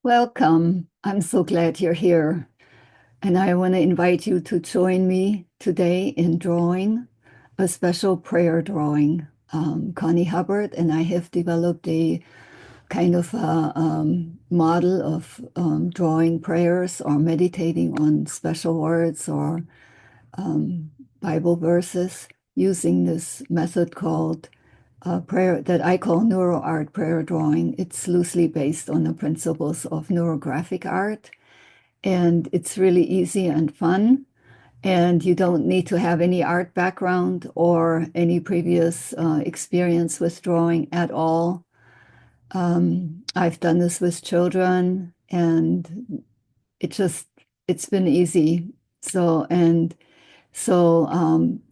Welcome. I'm so glad you're here. And I want to invite you to join me today in drawing a special prayer drawing. Conny Hubbard and I have developed a kind of model of drawing prayers or meditating on special words or Bible verses using this method called prayer that I call Neuro Art Prayer Drawing. It's loosely based on the principles of neurographic art, and it's really easy and fun. And you don't need to have any art background or any previous experience with drawing at all. I've done this with children, and it just it's been easy. So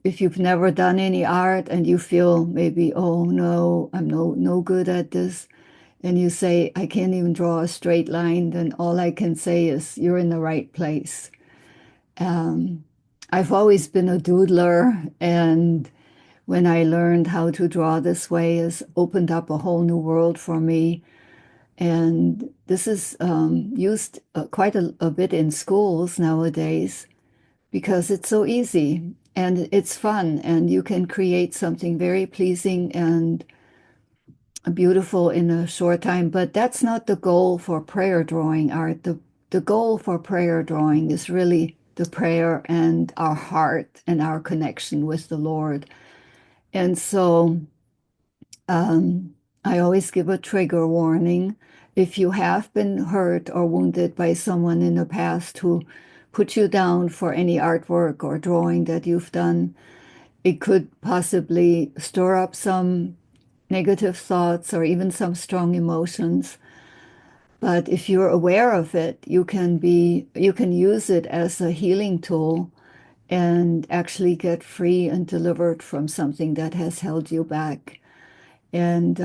if you've never done any art and you feel maybe, oh no, I'm no good at this, and you say, I can't even draw a straight line, then all I can say is you're in the right place. Um, I've always been a doodler, and when I learned how to draw this way, has opened up a whole new world for me. And this is used quite a bit in schools nowadays because it's so easy and it's fun, and you can create something very pleasing and beautiful in a short time. But that's not the goal for prayer drawing art. The goal for prayer drawing is really the prayer and our heart and our connection with the Lord. And so I always give a trigger warning. If you have been hurt or wounded by someone in the past who put you down for any artwork or drawing that you've done, it could possibly stir up some negative thoughts or even some strong emotions. But if you're aware of it, you can use it as a healing tool and actually get free and delivered from something that has held you back. And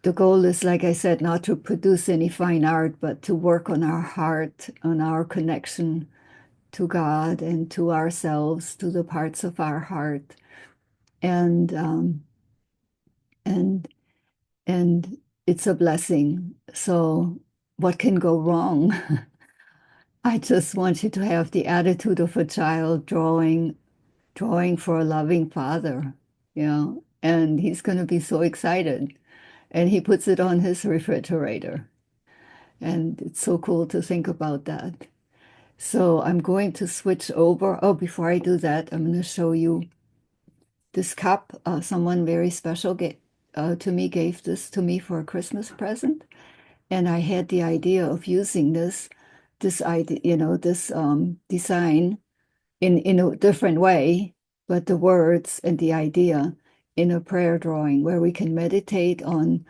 the goal is, like I said, not to produce any fine art, but to work on our heart, on our connection to God and to ourselves, to the parts of our heart. And and and it's a blessing. So what can go wrong? I just want you to have the attitude of a child drawing for a loving father, and he's going to be so excited. And he puts it on his refrigerator. And it's so cool to think about that. So I'm going to switch over. Oh, before I do that, I'm going to show you this cup. Someone very special to me gave this to me for a Christmas present. And I had the idea of using this idea, this design in a different way, but the words and the idea in a prayer drawing where we can meditate on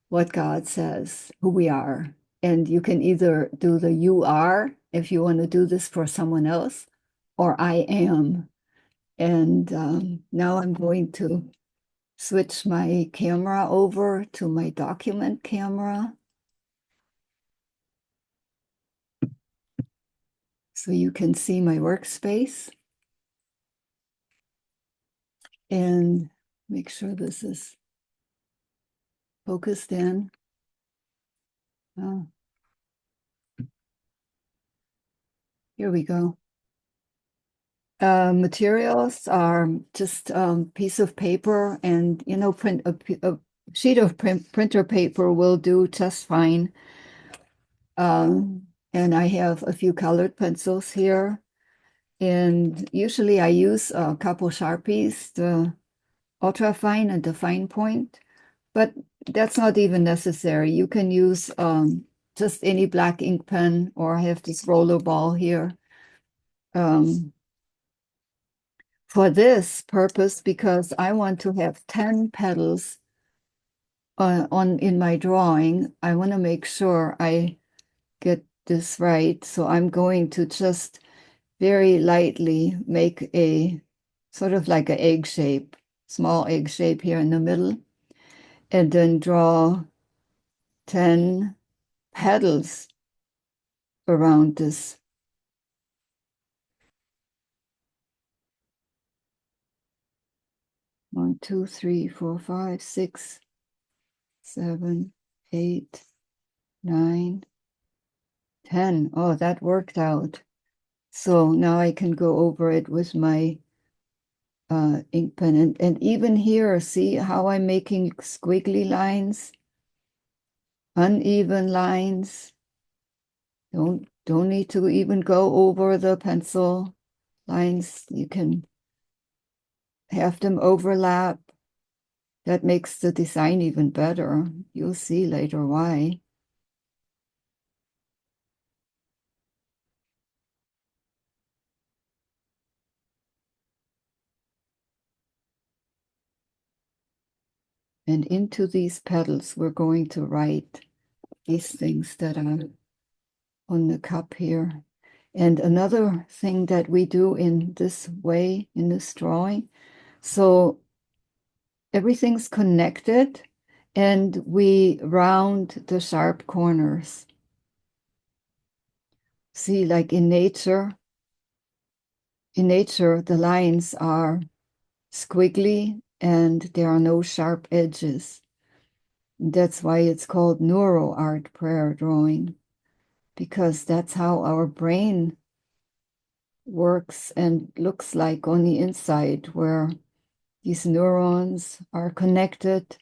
what God says, who we are. And you can either do the you are if you want to do this for someone else, or I am. And now I'm going to switch my camera over to my document camera so you can see my workspace and make sure this is focused in. Oh, here we go. Materials are just piece of paper, and print a sheet of printer paper will do just fine. And I have a few colored pencils here, and usually I use a couple Sharpies, the ultra fine and the fine point, but that's not even necessary. You can use just any black ink pen, or I have this roller ball here. For this purpose, because I want to have 10 petals in my drawing, I want to make sure I get this right. So I'm going to just very lightly make a sort of like an egg shape, small egg shape here in the middle, and then draw 10 petals around this. One, two, three, four, five, 6, 7, 8, 9, 10. Oh, that worked out. So now I can go over it with my ink pen. And even here, see how I'm making squiggly lines, uneven lines. Don't need to even go over the pencil lines. You can have them overlap. That makes the design even better. You'll see later why. And into these petals, we're going to write these things that are on the cup here. And another thing that we do in this way, in this drawing, so everything's connected and we round the sharp corners. See, like in nature, the lines are squiggly and there are no sharp edges. That's why it's called Neuro Art Prayer Drawing, because that's how our brain works and looks like on the inside, where these neurons are connected.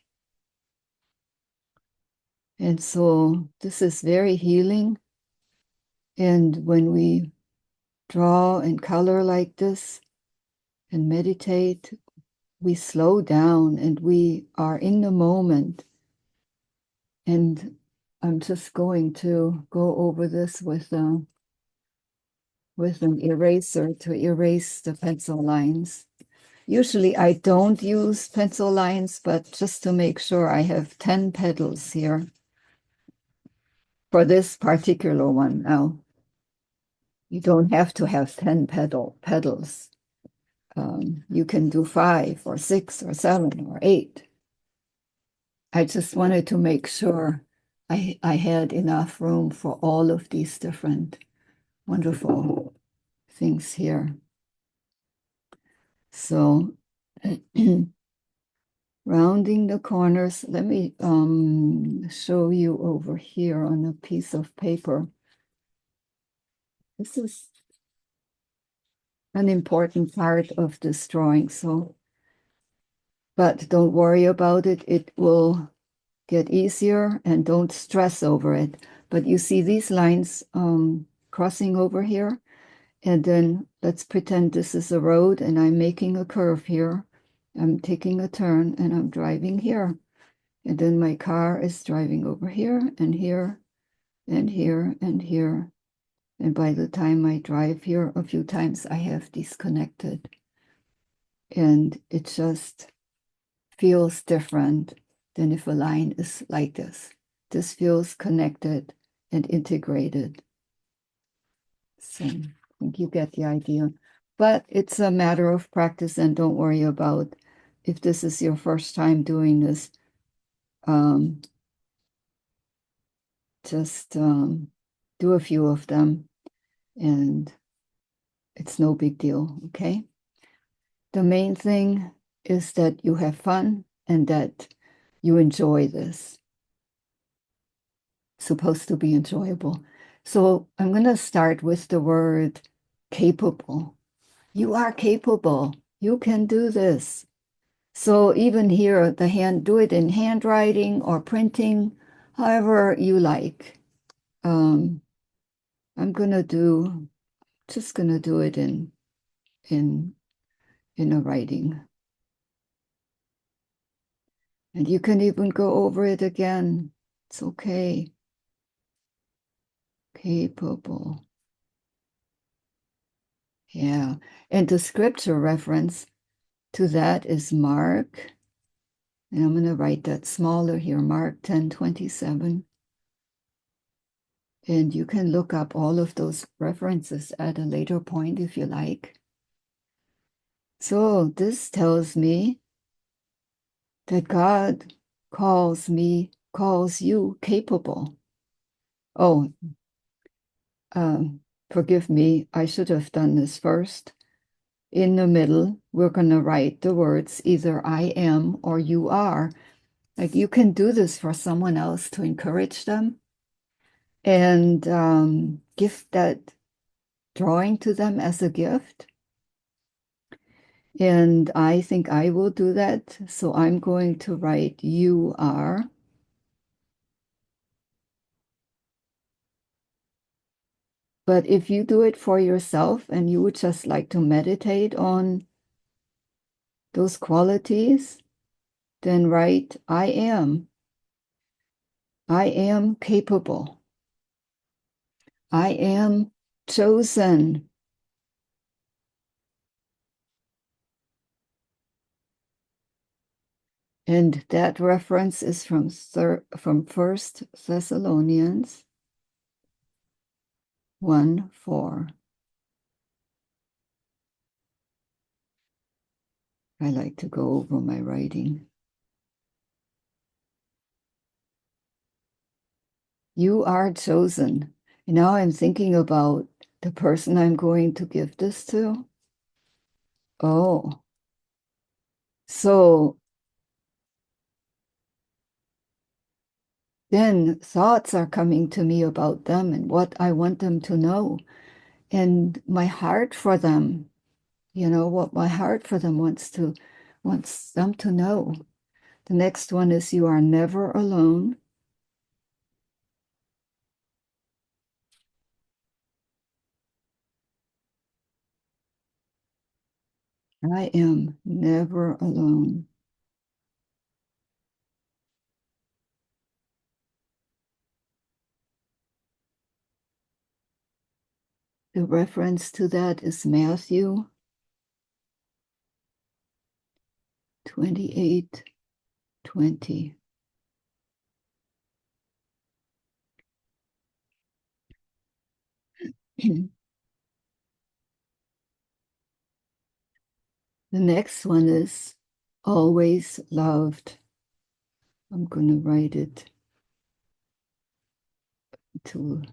And so this is very healing. And when we draw and color like this and meditate, we slow down and we are in the moment. And I'm just going to go over this with an eraser to erase the pencil lines. Usually I don't use pencil lines, but just to make sure, I have 10 petals here for this particular one. Now, you don't have to have 10 petals. You can do 5 or 6 or 7 or 8. I just wanted to make sure I had enough room for all of these different wonderful things here. So rounding the corners, let me show you over here on a piece of paper. This is an important part of this drawing, but don't worry about it. It will get easier and don't stress over it. But you see these lines crossing over here, and then let's pretend this is a road and I'm making a curve here. I'm taking a turn and I'm driving here. And then my car is driving over here and here and here and here. And by the time I drive here a few times, I have disconnected. And it just feels different than if a line is like this. This feels connected and integrated. So I think you get the idea. But it's a matter of practice, and don't worry about if this is your first time doing this. Just do a few of them, and it's no big deal, okay? The main thing is that you have fun and that you enjoy this. It's supposed to be enjoyable. So I'm going to start with the word capable. You are capable. You can do this. So even here, do it in handwriting or printing, however you like. I'm just gonna do it in a writing. And you can even go over it again. It's okay. Capable. Yeah. And the scripture reference to that is Mark. And I'm going to write that smaller here, Mark 10:27. And you can look up all of those references at a later point if you like. So this tells me that God calls you capable. Oh, forgive me, I should have done this first. In the middle, we're going to write the words either I am or you are. Like you can do this for someone else to encourage them. and give that drawing to them as a gift. And I think I will do that. So I'm going to write you are. But if you do it for yourself and you would just like to meditate on those qualities, then write I am. I am capable. I am chosen. And that reference is from 1 Thessalonians 1:4. I like to go over my writing. You are chosen. And now I'm thinking about the person I'm going to give this to. Oh, so then thoughts are coming to me about them and what I want them to know. And my heart for them, what my heart for them wants them to know. The next one is you are never alone. I am never alone. The reference to that is Matthew 28:20. The next one is always loved. I'm going to write it to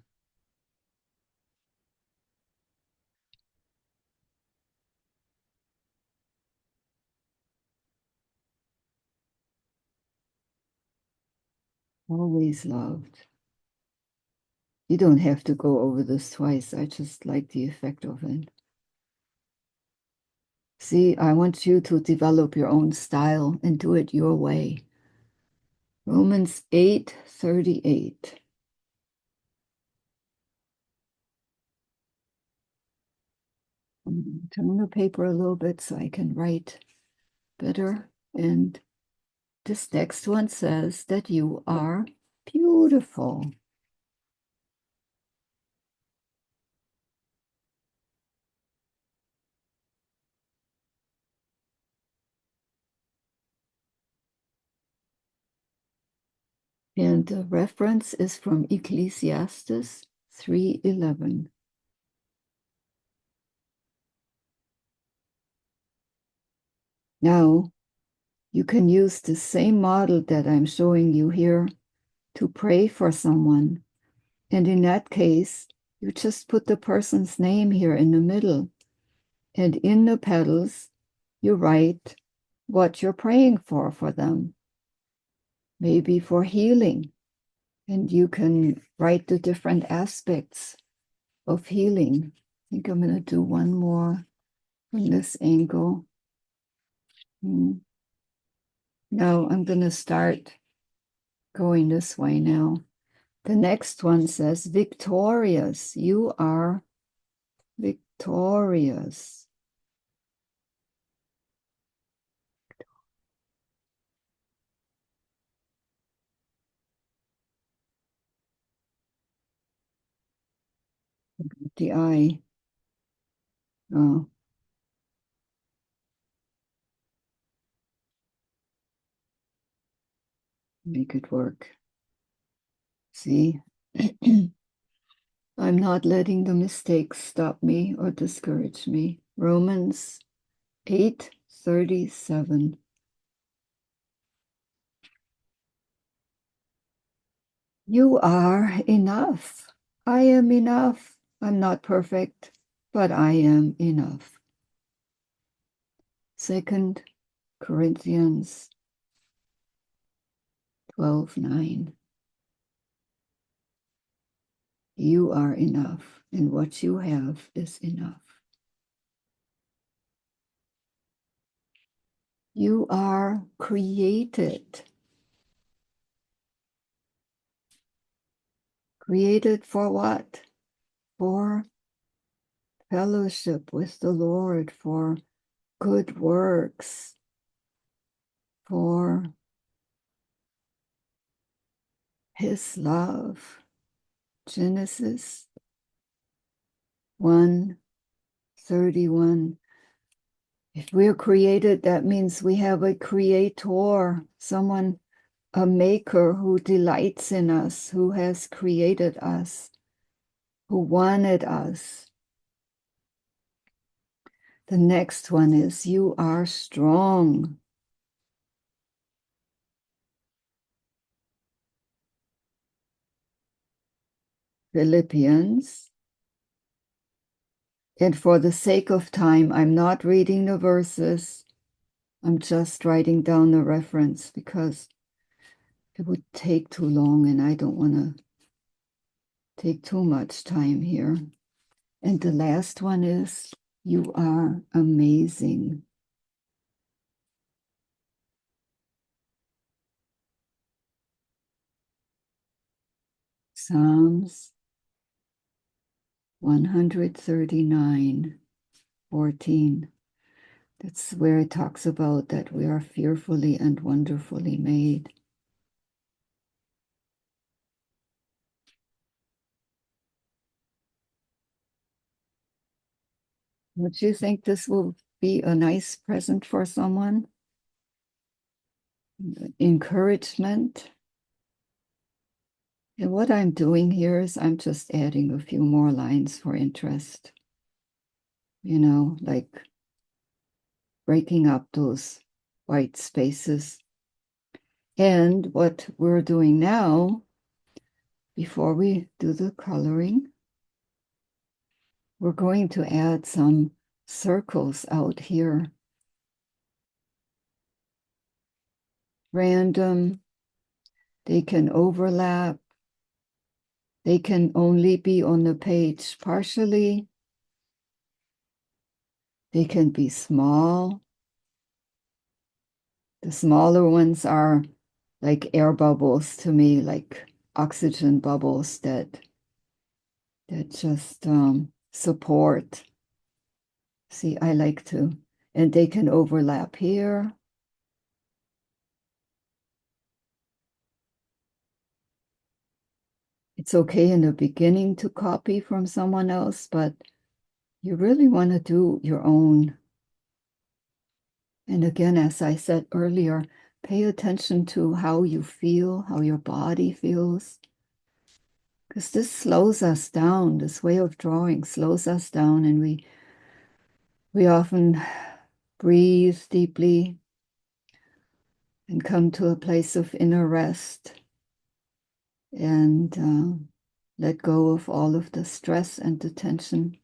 always loved. You don't have to go over this twice. I just like the effect of it. See, I want you to develop your own style and do it your way. Romans 8:38. Turn the paper a little bit so I can write better. And this next one says that you are beautiful. And the reference is from Ecclesiastes 3:11. Now, you can use the same model that I'm showing you here to pray for someone. And in that case, you just put the person's name here in the middle. And in the petals, you write what you're praying for them. Maybe for healing. And you can write the different aspects of healing. I think I'm going to do one more from this angle. Now I'm going to start going this way now. The next one says, victorious. You are victorious. The I. Oh, make it work. See? I'm not letting the mistakes stop me or discourage me. Romans 8:37. You are enough. I am enough. I'm not perfect, but I am enough. 2 Corinthians 12:9. You are enough, and what you have is enough. You are created. Created for what? For fellowship with the Lord, for good works, for His love. Genesis 1:31. If we're created, that means we have a creator, someone, a maker who delights in us, who has created us, who wanted us. The next one is you are strong. Philippians. And for the sake of time, I'm not reading the verses. I'm just writing down the reference because it would take too long and I don't want to take too much time here. And the last one is, you are amazing. Psalms 139:14. That's where it talks about that we are fearfully and wonderfully made. Would you think this will be a nice present for someone? Encouragement. And what I'm doing here is I'm just adding a few more lines for interest. You know, like breaking up those white spaces. And what we're doing now, before we do the coloring, we're going to add some circles out here. Random. They can overlap. They can only be on the page partially. They can be small. The smaller ones are like air bubbles to me, like oxygen bubbles that just support. See, I like to, and they can overlap here. It's okay in the beginning to copy from someone else, but you really want to do your own. And again, as I said earlier, pay attention to how you feel, how your body feels. Because this slows us down. This way of drawing slows us down, and we often breathe deeply and come to a place of inner rest and let go of all of the stress and the tension.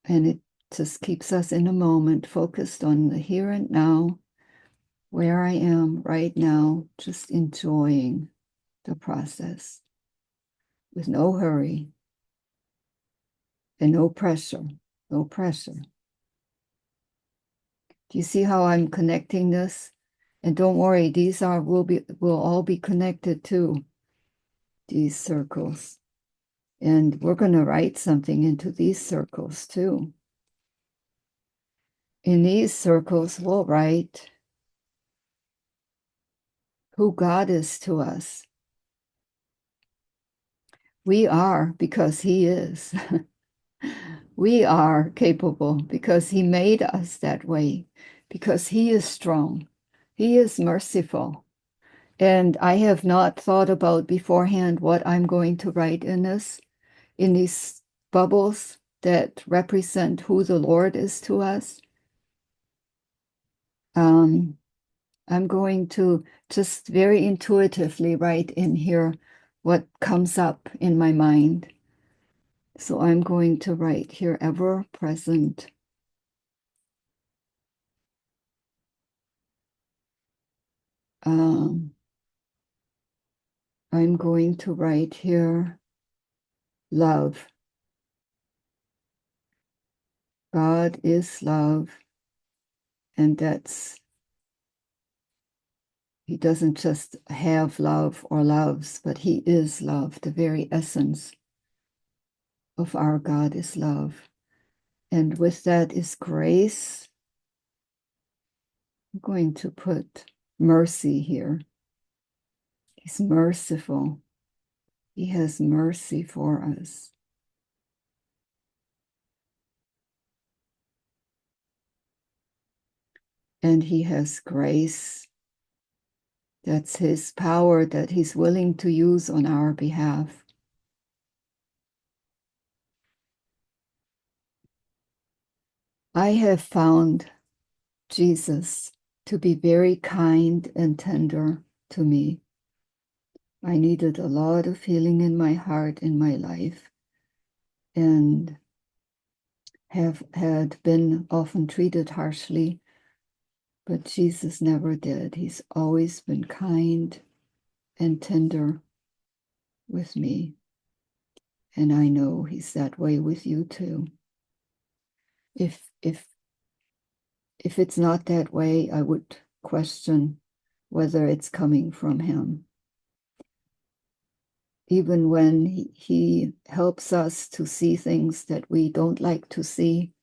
And it just keeps us in a moment, focused on the here and now, where I am right now, just enjoying the process with no hurry and no pressure, no pressure. Do you see how I'm connecting this? And don't worry, these will all be connected too, these circles. And we're going to write something into these circles too. In these circles, we'll write who God is to us. We are because He is. We are capable because He made us that way, because He is strong. He is merciful. And I have not thought about beforehand what I'm going to write in these bubbles that represent who the Lord is to us. I'm going to just very intuitively write in here what comes up in my mind. So I'm going to write here, ever present. Um, I'm going to write here, love. God is love, and He doesn't just have love or loves, but He is love. The very essence of our God is love. And with that is grace. I'm going to put mercy here. He's merciful. He has mercy for us. And He has grace. That's His power that He's willing to use on our behalf. I have found Jesus to be very kind and tender to me. I needed a lot of healing in my heart, in my life, and had been often treated harshly, but Jesus never did. He's always been kind and tender with me. And I know He's that way with you too. If it's not that way, I would question whether it's coming from Him. Even when he helps us to see things that we don't like to see,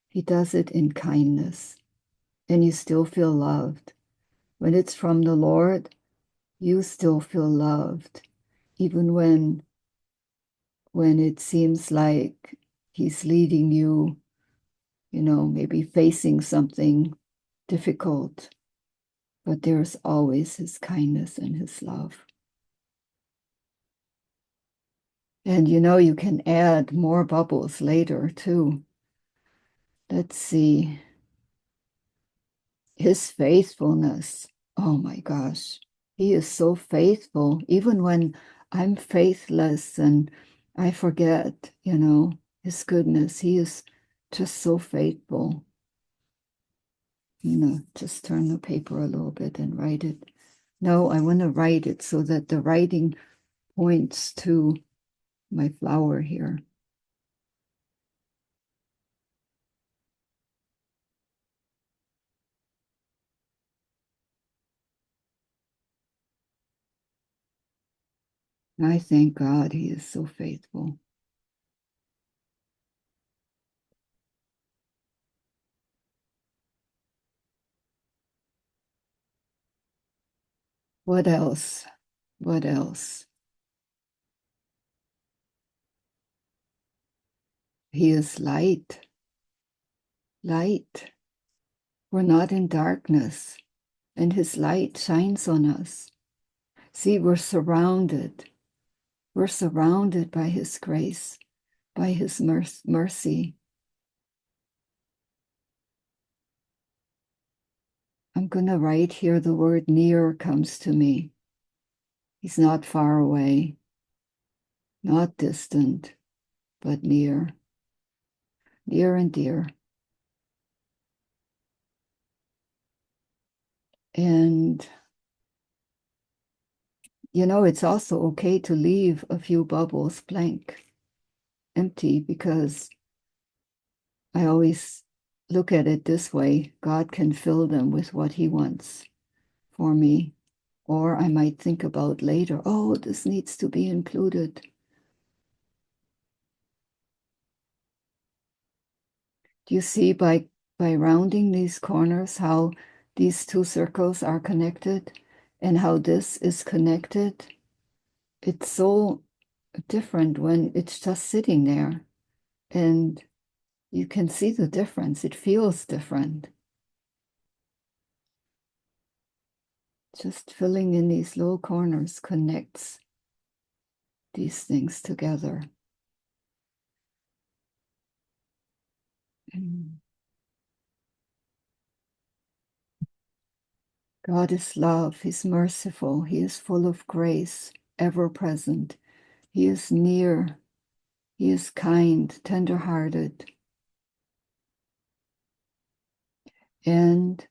He does it in kindness, and you still feel loved. When it's from the Lord, you still feel loved, even when it seems like He's leading you, maybe facing something difficult, but there's always His kindness and His love. And you can add more bubbles later too. Let's see. His faithfulness. Oh my gosh. He is so faithful. Even when I'm faithless and I forget, His goodness, He is just so faithful. Just turn the paper a little bit and write it. No, I want to write it so that the writing points to my flower here. I thank God He is so faithful. What else? What else? He is light. Light. We're not in darkness, and His light shines on us. See, we're surrounded. We're surrounded by His grace, by His mercy. I'm going to write here the word near comes to me. He's not far away, not distant, but near. Near and dear. And, it's also okay to leave a few bubbles blank, empty, because I always look at it this way. God can fill them with what He wants for me. Or I might think about later, oh, this needs to be included. Do you see by rounding these corners how these two circles are connected and how this is connected? It's so different when it's just sitting there and you can see the difference. It feels different. Just filling in these little corners connects these things together. God is love. He's merciful. He is full of grace, ever present. He is near. He is kind, tender-hearted. And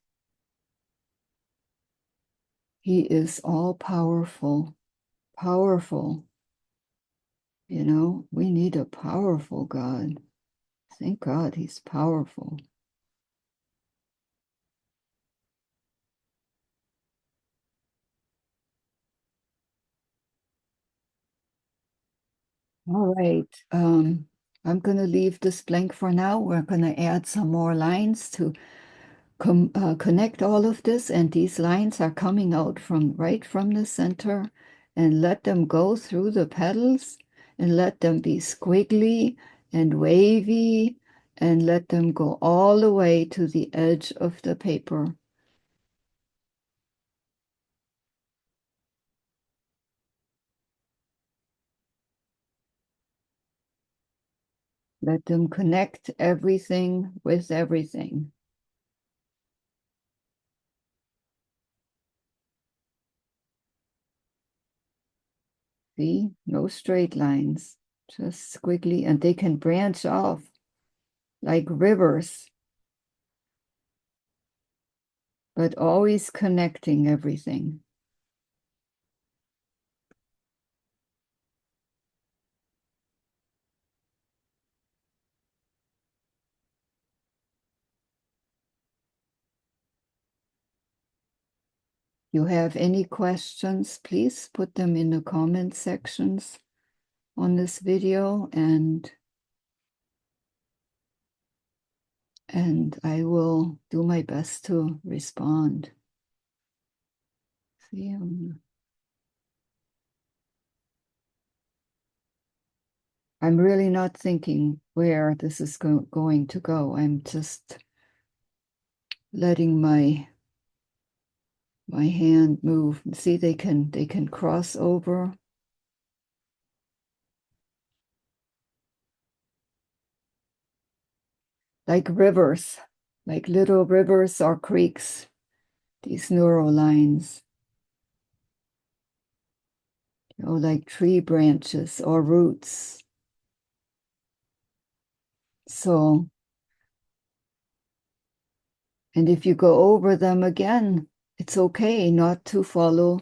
He is all-powerful, powerful. You know, we need a powerful God. Thank God he's powerful. All right. I'm going to leave this blank for now. We're going to add some more lines to connect all of this, and these lines are coming out from right from the center, and let them go through the petals and let them be squiggly and wavy and let them go all the way to the edge of the paper. Let them connect everything with everything. See, no straight lines, just squiggly, and they can branch off like rivers, but always connecting everything. You have any questions, please put them in the comment sections on this video, and I will do my best to respond. See, I'm really not thinking where this is going to go. I'm just letting my hand move. See, they can cross over. Like rivers, like little rivers or creeks, these neural lines. You know, like tree branches or roots. So, and if you go over them again, it's okay not to follow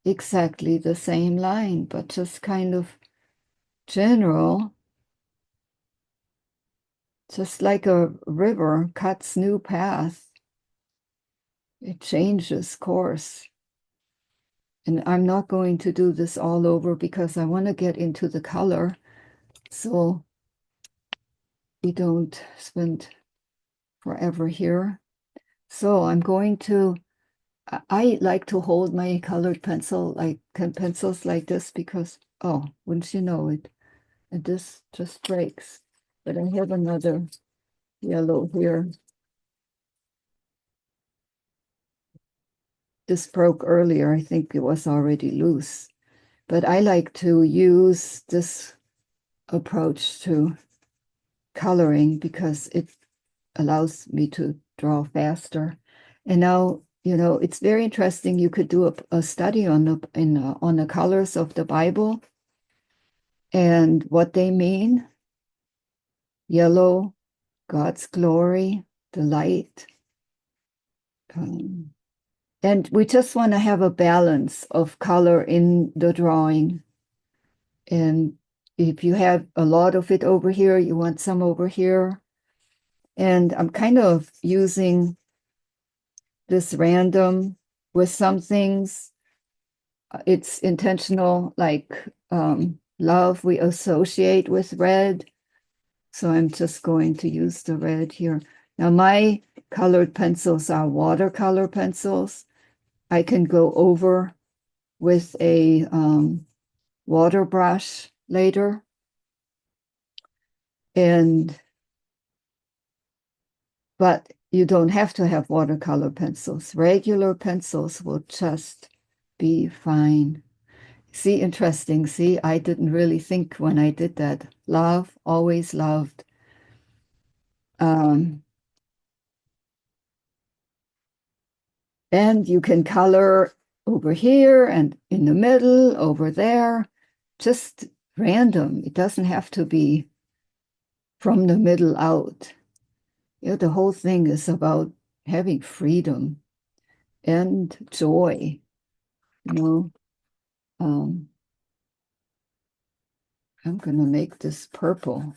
exactly the same line, but just kind of general, just like a river cuts new path. It changes course. And I'm not going to do this all over because I want to get into the color. So we don't spend forever here. So I'm going to, I like to hold my colored pencil, like pencils like this because, oh, wouldn't you know it, and this just breaks. But I have another yellow here. This broke earlier. I think it was already loose. But I like to use this approach to coloring because it allows me to draw faster. And now, you know, it's very interesting. You could do a study on the colors of the Bible and what they mean. Yellow, God's glory, the light. And we just want to have a balance of color in the drawing. And if you have a lot of it over here, you want some over here. And I'm kind of using this random with some things. It's intentional, like love we associate with red. So I'm just going to use the red here. Now my colored pencils are watercolor pencils. I can go over with a water brush later. But you don't have to have watercolor pencils. Regular pencils will just be fine. See, interesting. See, I didn't really think when I did that. Love, always loved. And you can color over here and in the middle, over there, just random. It doesn't have to be from the middle out. You know, the whole thing is about having freedom and joy, you know. I'm going to make this purple,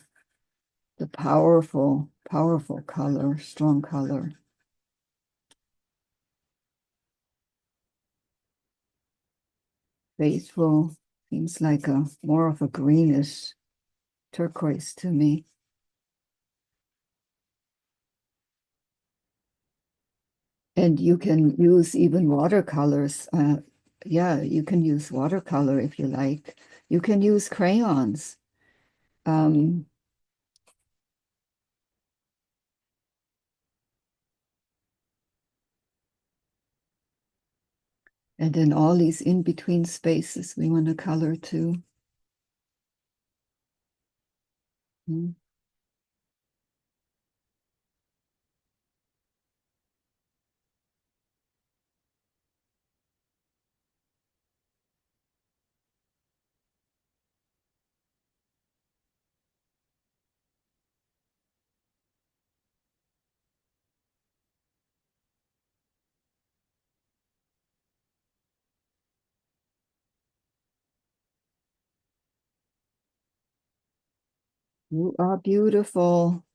the powerful, powerful color, strong color. Faithful seems like a more of a greenish turquoise to me. And you can use even watercolors. Yeah, you can use watercolor if you like. You can use crayons. And then all these in-between spaces we want to color too. Mm. You are beautiful.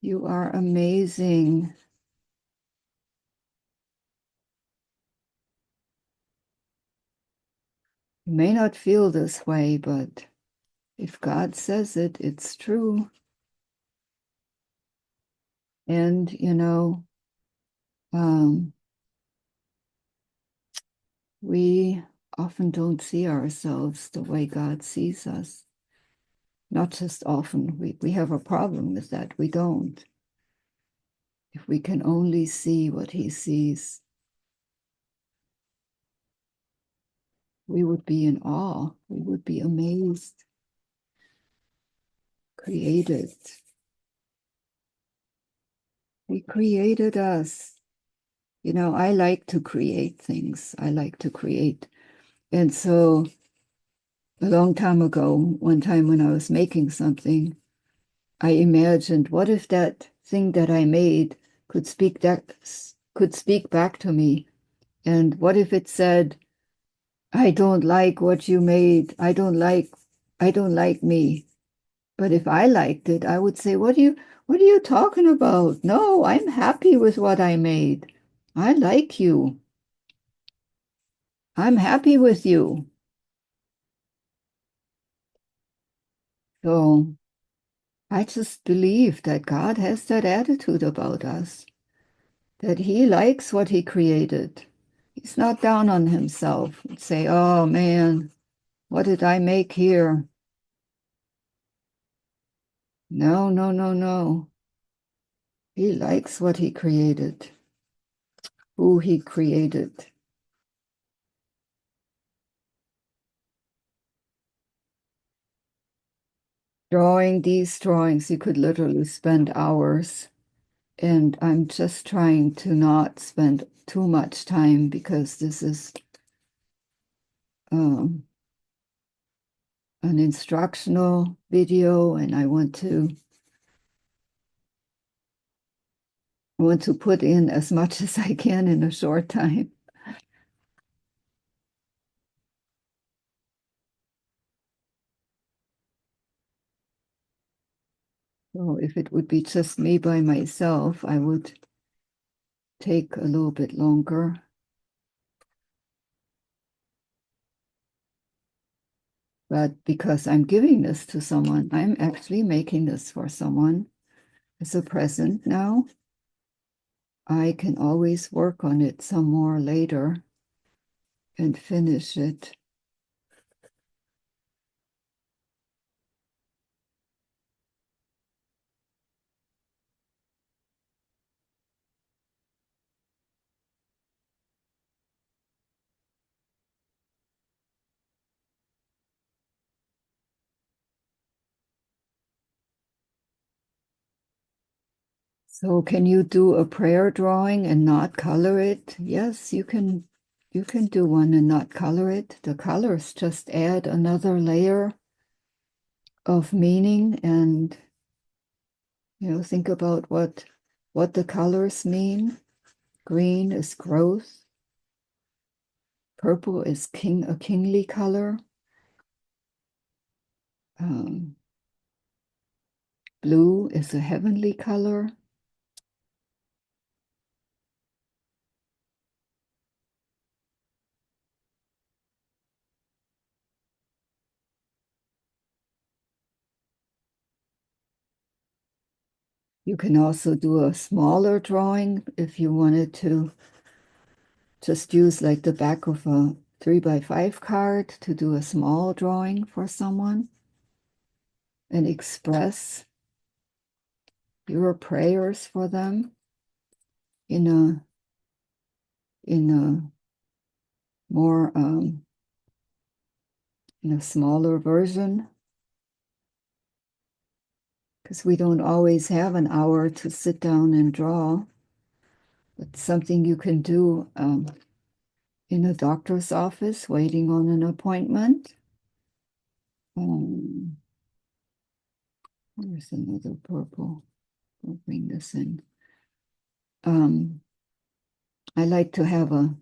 You are amazing. You may not feel this way, but if God says it, it's true. And, we often don't see ourselves the way God sees us. Not just often, we have a problem with that. We don't. If we can only see what he sees, we would be in awe. We would be amazed. Created. He created us. I like to create things. I like to create. And so a long time ago, one time when I was making something, I imagined, what if that thing that I made could speak back to me? And what if it said, I don't like what you made. I don't like me. But if I liked it, I would say, what are you talking about? No, I'm happy with what I made. I like you. I'm happy with you. So I just believe that God has that attitude about us, that he likes what he created. He's not down on himself and say, oh man, what did I make here? No, no, no, no. He likes what he created, who he created. Drawing these drawings, you could literally spend hours. And I'm just trying to not spend too much time because this is um, an instructional video, and I want to put in as much as I can in a short time. So if it would be just me by myself, I would take a little bit longer. But because I'm giving this to someone, I'm actually making this for someone as a present now. I can always work on it some more later and finish it. So can you do a prayer drawing and not color it? Yes, you can do one and not color it. The colors just add another layer of meaning, and think about what the colors mean. Green is growth. Purple is a kingly color. Blue is a heavenly color. You can also do a smaller drawing if you wanted to just use like the back of a 3x5 card to do a small drawing for someone and express your prayers for them in a more in a smaller version, because we don't always have an hour to sit down and draw. It's something you can do in a doctor's office waiting on an appointment. There's another purple. We'll bring this in. I like to have a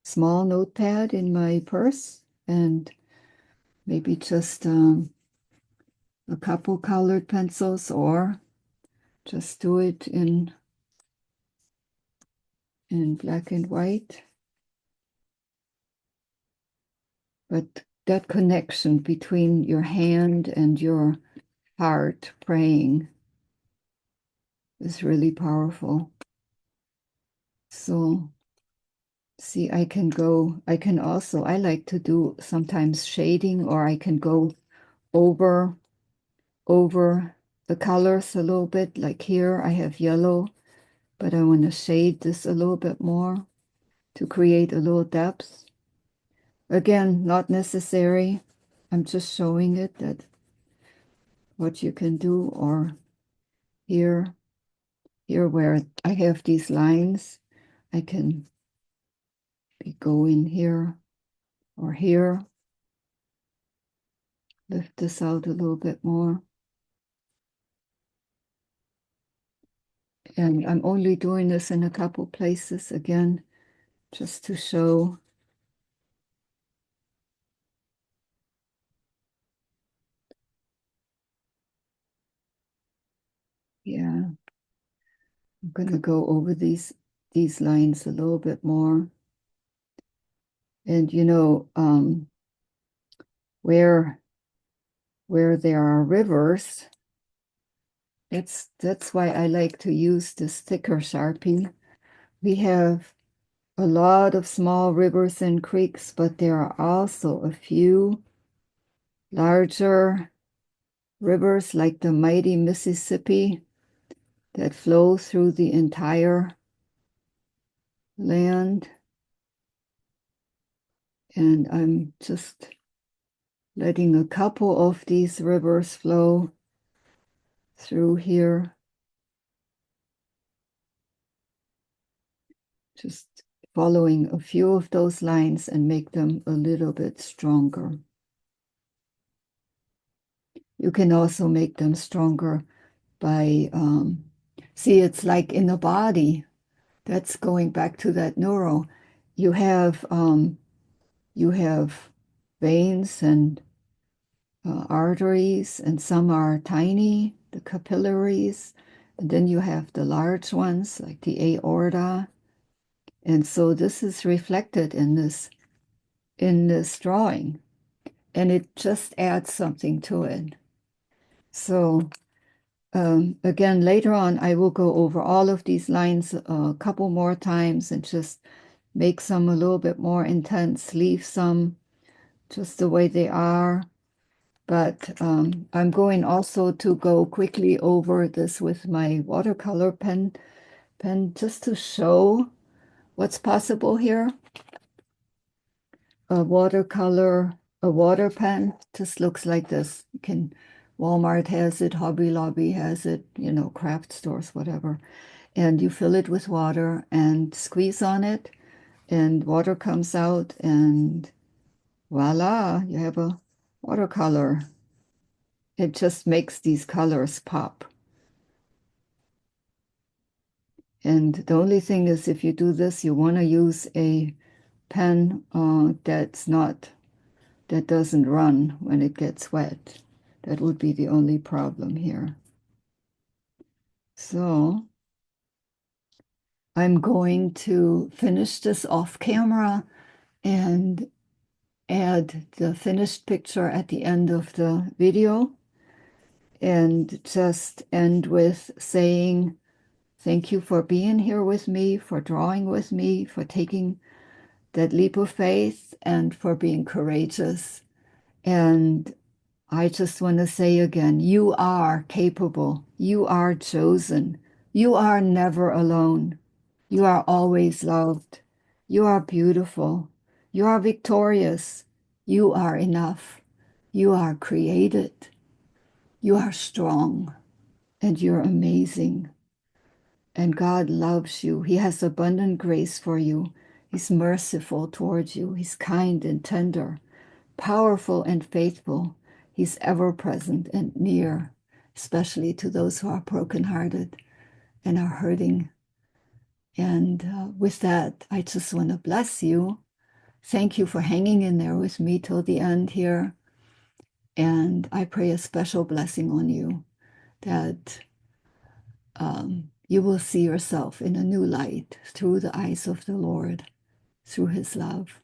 small notepad in my purse and maybe just a couple colored pencils, or just do it in black and white. But that connection between your hand and your heart praying is really powerful. So see, I can also, I like to do sometimes shading, or I can go over the colors a little bit. Like here I have yellow, but I want to shade this a little bit more to create a little depth. Again, not necessary. I'm just showing it that what you can do. Or here where I have these lines, I can go in here or here, lift this out a little bit more. And I'm only doing this in a couple places, again, just to show. Yeah, I'm going to go over these lines a little bit more. And where there are rivers, that's why I like to use this thicker Sharpie. We have a lot of small rivers and creeks, but there are also a few larger rivers like the mighty Mississippi that flow through the entire land. And I'm just letting a couple of these rivers flow through here. Just following a few of those lines and make them a little bit stronger. You can also make them stronger by, see, it's like in the body. That's going back to that neuro. You have veins and arteries, and some are tiny, the capillaries, and then you have the large ones like the aorta. And so this is reflected in this drawing, and it just adds something to it. So again, later on, I will go over all of these lines a couple more times and just make some a little bit more intense, leave some just the way they are. But I'm going also to go quickly over this with my watercolor pen just to show what's possible here. A water pen just looks like this. Walmart has it, Hobby Lobby has it, craft stores, whatever. And you fill it with water and squeeze on it, and water comes out, and voila, you have a watercolor. It just makes these colors pop. And the only thing is, if you do this, you want to use a pen that doesn't run when it gets wet. That would be the only problem here. So I'm going to finish this off camera and add the finished picture at the end of the video, and just end with saying thank you for being here with me, for drawing with me, for taking that leap of faith, and for being courageous. And I just want to say again, you are capable. You are chosen. You are never alone. You are always loved. You are beautiful. You are victorious. You are enough. You are created. You are strong. And you're amazing. And God loves you. He has abundant grace for you. He's merciful towards you. He's kind and tender, powerful and faithful. He's ever present and near, especially to those who are brokenhearted and are hurting. And with that, I just want to bless you. Thank you for hanging in there with me till the end here. And I pray a special blessing on you, that you will see yourself in a new light through the eyes of the Lord, through his love.